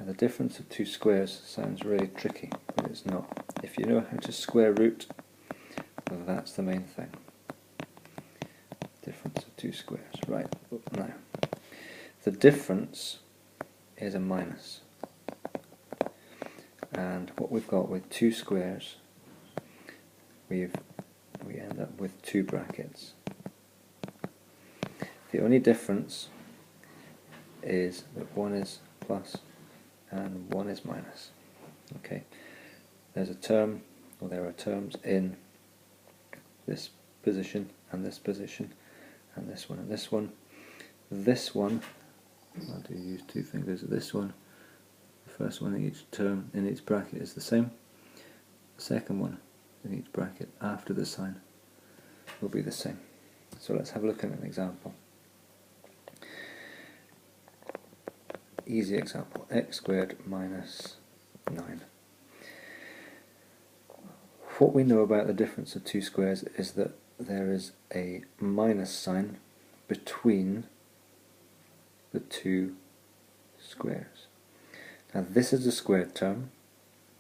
Now the difference of two squares sounds really tricky, but it's not. If you know how to square root, well, that's the main thing. Difference of two squares. Right, now the difference is a minus. And what we've got with two squares, we end up with two brackets. The only difference is that one is plus and one is minus. Okay, there's a term, or there are terms in this position and this position and this one and this one. This one, I'll do use two fingers. This one, the first one in each term in each bracket is the same. The second one in each bracket after the sign will be the same. So let's have a look at an example. Easy example, x squared minus 9. What we know about the difference of two squares is that there is a minus sign between the two squares. Now this is a squared term,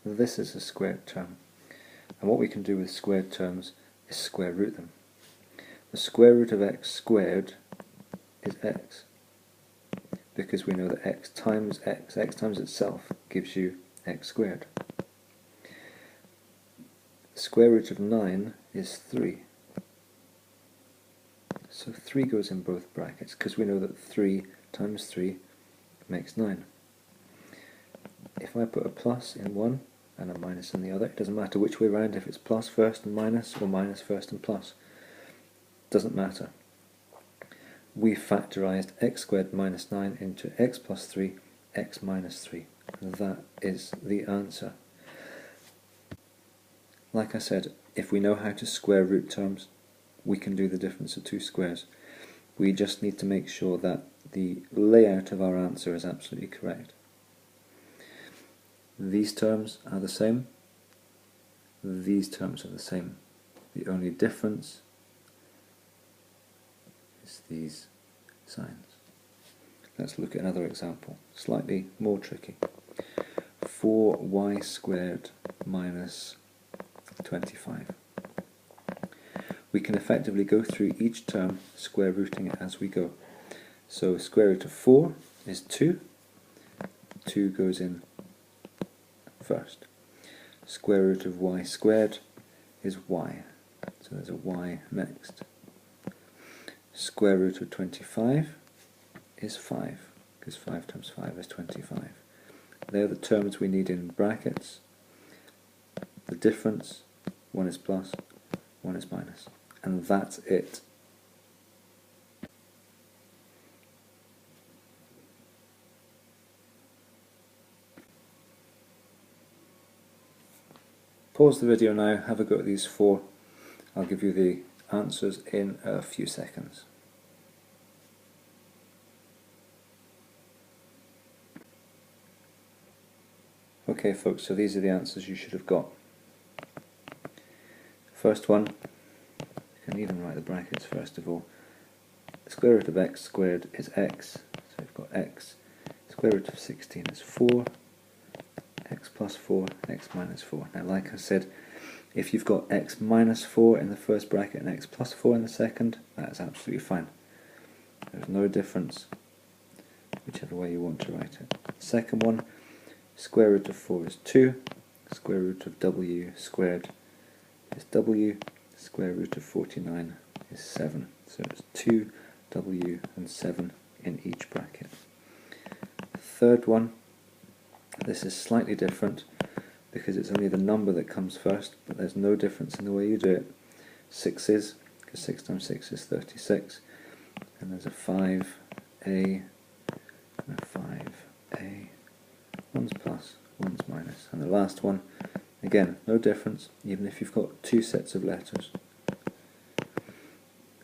this is a squared term, and what we can do with squared terms is square root them. The square root of x squared is x, because we know that x times itself gives you x squared. The square root of 9 is 3. So 3 goes in both brackets, because we know that 3 times 3 makes 9. If I put a plus in one and a minus in the other, it doesn't matter which way round, if it's plus first and minus, or minus first and plus. Doesn't matter. We factorised x squared minus 9 into x plus 3, x minus 3. That is the answer. Like I said, if we know how to square root terms, we can do the difference of two squares. We just need to make sure that the layout of our answer is absolutely correct. These terms are the same. These terms are the same. The only difference is these signs. Let's look at another example, slightly more tricky. 4y squared minus 25. We can effectively go through each term square rooting it as we go. So square root of 4 is 2. 2 goes in first. Square root of y squared is y. So there's a y next. Square root of 25 is 5, because 5 times 5 is 25. They're the terms we need in brackets. The difference, one is plus, one is minus. And that's it. Pause the video now, have a go at these four. I'll give you the answers in a few seconds. Okay folks, so these are the answers you should have got. First one, you can even write the brackets first of all. The square root of x squared is x, so we've got x. Square root of 16 is 4, x plus 4, x minus 4. Now like I said, if you've got x minus 4 in the first bracket and x plus 4 in the second, that's absolutely fine. There's no difference, whichever way you want to write it. Second one, square root of 4 is 2, square root of w squared is w, square root of 49 is 7. So it's 2w and 7 in each bracket. Third one, this is slightly different because it's only the number that comes first, but there's no difference in the way you do it. 6's, because 6 times 6 is 36, and there's a 5a and a 5a. One's plus, one's minus. And the last one, again, no difference, even if you've got two sets of letters.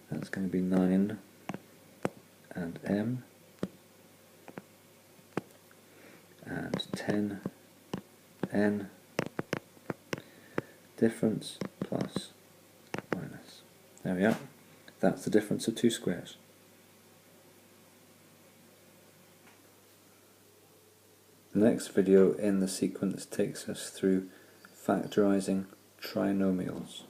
That's going to be 9 and m, and 10 n. Difference plus minus. There we are. That's the difference of two squares. The next video in the sequence takes us through factorising trinomials.